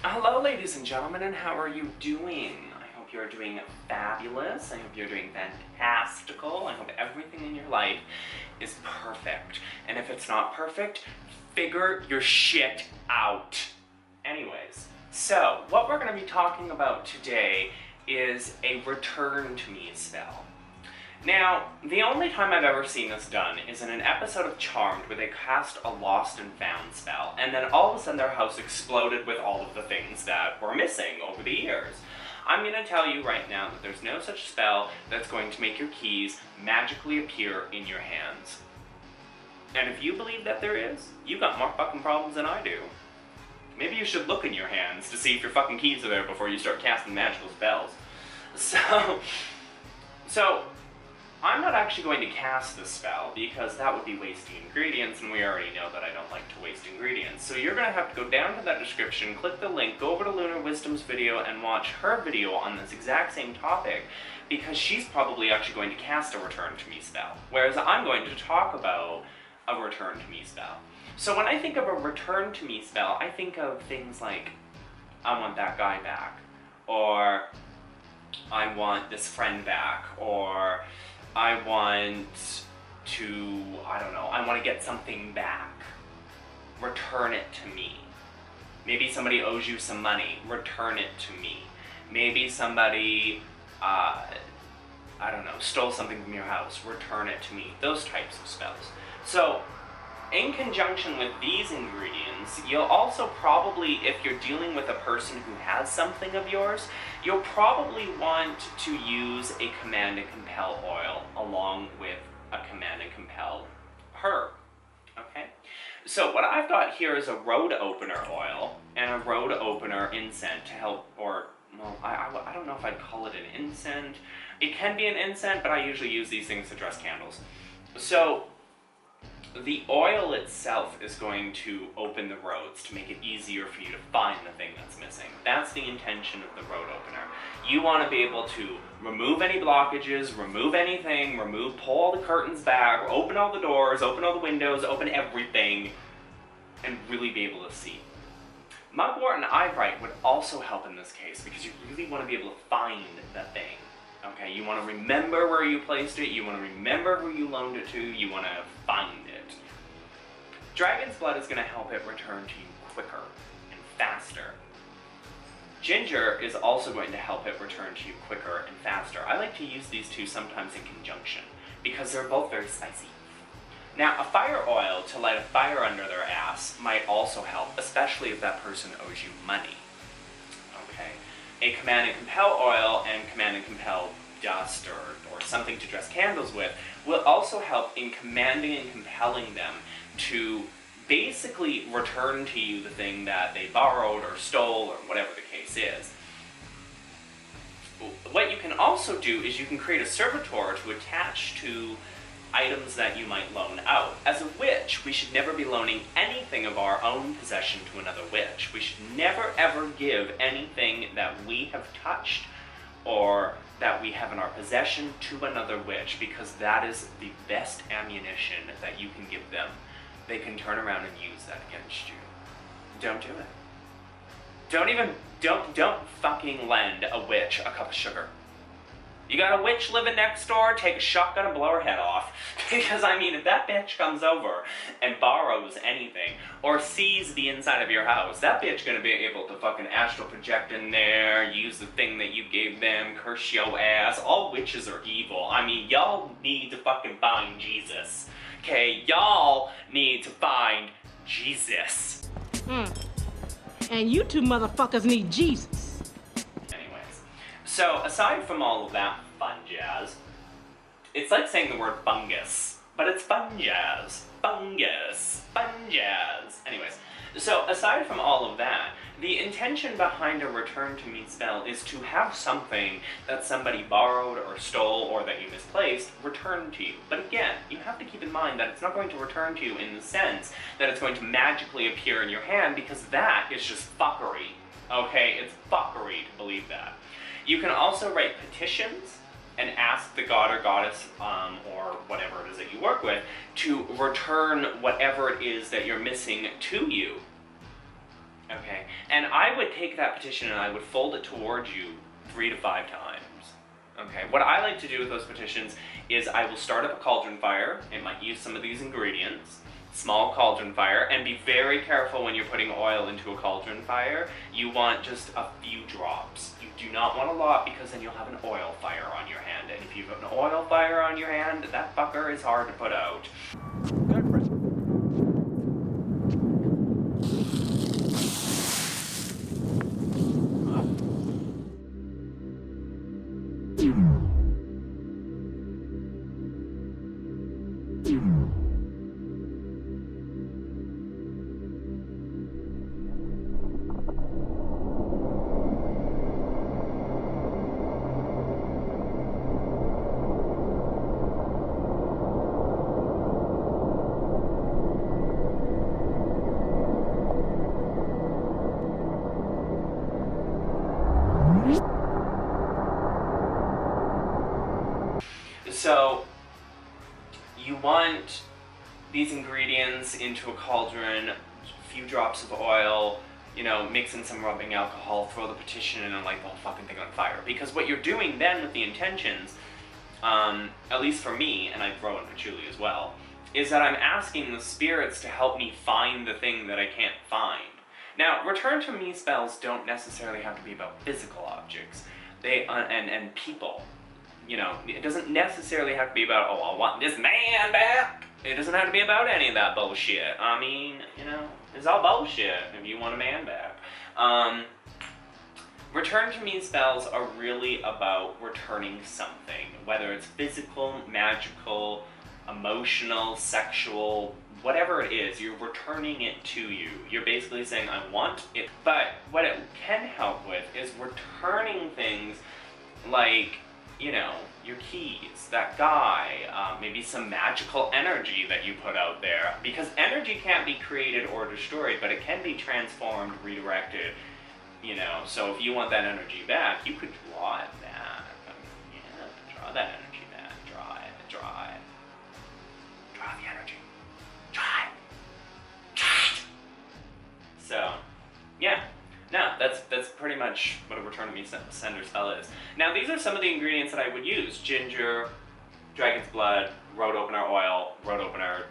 Hello ladies and gentlemen, and how are you doing? I hope you're doing fabulous. I hope you're doing fantastical. I hope everything in your life is perfect. And if it's not perfect, figure your shit out. Anyways, so what we're going to be talking about today is a return to me spell. Now, the only time I've ever seen this done is in an episode of Charmed where they cast a lost and found spell, and then all of a sudden their house exploded with all of the things that were missing over the years. I'm going to tell you right now that there's no such spell that's going to make your keys magically appear in your hands. And if you believe that there is, you got more fucking problems than I do. Maybe you should look in your hands to see if your fucking keys are there before you start casting magical spells. So I'm not actually going to cast this spell because that would be wasting ingredients, and we already know that I don't like to waste ingredients. So you're going to have to go down to that description, click the link, go over to Lunar Wisdom's video and watch her video on this exact same topic, because she's probably actually going to cast a Return to Me spell, whereas I'm going to talk about a Return to Me spell. So when I think of a Return to Me spell, I think of things like, I want that guy back, or I want this friend back, or I want to, I don't know, I want to get something back. Return it to me. Maybe somebody owes you some money. Return it to me. Maybe somebody, I don't know, stole something from your house. Return it to me. Those types of spells. So, in conjunction with these ingredients, you'll also probably, if you're dealing with a person who has something of yours, you'll probably want to use a Command and Compel oil along with a Command and Compel herb, okay? So what I've got here is a road opener oil and a road opener incense to help, or, well, I don't know if I'd call it an incense. It can be an incense, but I usually use these things to dress candles. So the oil itself is going to open the roads to make it easier for you to find the thing that's missing. That's the intention of the road opener. You want to be able to remove any blockages, remove anything, pull all the curtains back, open all the doors, open all the windows, open everything, and really be able to see. Mugwort and Eyebright would also help in this case because you really want to be able to find the thing. Okay, you want to remember where you placed it, you want to remember who you loaned it to, you want to find it. Dragon's Blood is going to help it return to you quicker and faster. Ginger is also going to help it return to you quicker and faster. I like to use these two sometimes in conjunction because they're both very spicy. Now, a fire oil to light a fire under their ass might also help, especially if that person owes you money. Okay. A Command and Compel oil and Command and Compel dust or something to dress candles with will also help in commanding and compelling them to basically return to you the thing that they borrowed or stole or whatever the case is. What you can also do is you can create a servitor to attach to items that you might loan out. As a witch, we should never be loaning anything of our own possession to another witch. We should never ever give anything that we have touched or that we have in our possession to another witch, because that is the best ammunition that you can give them. They can turn around and use that against you. Don't do it. Don't fucking lend a witch a cup of sugar. You got a witch living next door, take a shotgun and blow her head off. Because, I mean, if that bitch comes over and borrows anything, or sees the inside of your house, that bitch gonna be able to fucking astral project in there, use the thing that you gave them, curse your ass. All witches are evil. I mean, y'all need to fucking find Jesus. Okay, y'all need to find Jesus. And you two motherfuckers need Jesus. Anyways, so aside from all of that fun jazz, it's like saying the word fungus, but it's fun jazz. Fungus. Fun jazz. Anyways, so aside from all of that, the intention behind a return to me spell is to have something that somebody borrowed or stole or that you misplaced return to you. But again, you have to keep in mind that it's not going to return to you in the sense that it's going to magically appear in your hand, because that is just fuckery. Okay? It's fuckery to believe that. You can also write petitions and ask the god or goddess, or whatever it is that you work with, to return whatever it is that you're missing to you. Okay, and I would take that petition and I would fold it towards you 3 to 5 times. Okay, what I like to do with those petitions is I will start up a cauldron fire. It might use some of these ingredients. Small cauldron fire, and be very careful when you're putting oil into a cauldron fire. You want just a few drops. You do not want a lot, because then you'll have an oil fire on your hand. And if you have an oil fire on your hand, that fucker is hard to put out. So, you want these ingredients into a cauldron, a few drops of oil, you know, mix in some rubbing alcohol, throw the petition in and light the whole fucking thing on fire. Because what you're doing then with the intentions, at least for me, and I throw in patchouli as well, is that I'm asking the spirits to help me find the thing that I can't find. Now, return to me spells don't necessarily have to be about physical objects. They, and people. You know, it doesn't necessarily have to be about, oh, I want this man back. It doesn't have to be about any of that bullshit. I mean, you know, it's all bullshit if you want a man back. Return to me spells are really about returning something, whether it's physical, magical, emotional, sexual, whatever it is, you're returning it to you. You're basically saying, I want it. But what it can help with is returning things like, you know, your keys, that guy, maybe some magical energy that you put out there. Because energy can't be created or destroyed, but it can be transformed, redirected, you know. So if you want that energy back, you could draw it back. Yeah, draw that energy back. Draw it, draw it. Draw the energy. Draw it. Draw it. So, yeah. No, that's pretty much what a return to me sender spell is. Now, these are some of the ingredients that I would use. Ginger, dragon's blood, road opener oil, road opener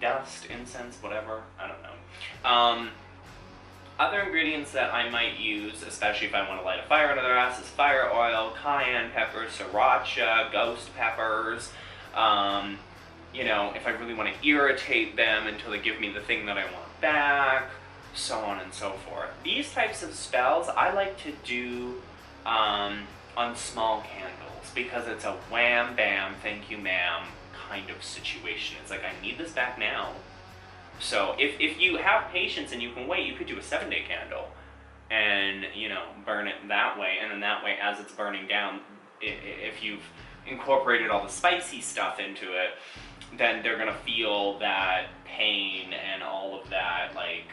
dust, incense, whatever, I don't know. Other ingredients that I might use, especially if I want to light a fire under their ass, is fire oil, cayenne pepper, sriracha, ghost peppers. You know, if I really want to irritate them until they give me the thing that I want back, so on and so forth. These types of spells I like to do on small candles, because it's a wham bam thank you ma'am kind of situation. It's like, I need this back now. So if you have patience and you can wait, you could do a 7-day candle and, you know, burn it that way, and then that way as it's burning down, if you've incorporated all the spicy stuff into it, then they're gonna feel that pain and all of that, like,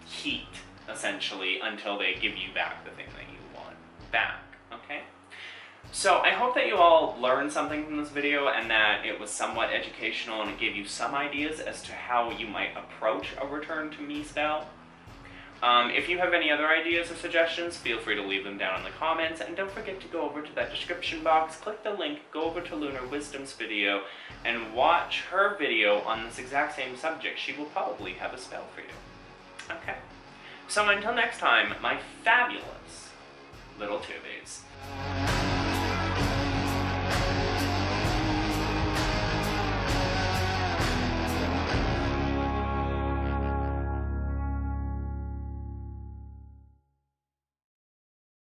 heat, essentially, until they give you back the thing that you want back, okay? So I hope that you all learned something from this video, and that it was somewhat educational and it gave you some ideas as to how you might approach a return to me spell. If you have any other ideas or suggestions, feel free to leave them down in the comments, and don't forget to go over to that description box, click the link, go over to Lunar Wisdom's video, and watch her video on this exact same subject. She will probably have a spell for you. Okay. So until next time, my fabulous little tubies.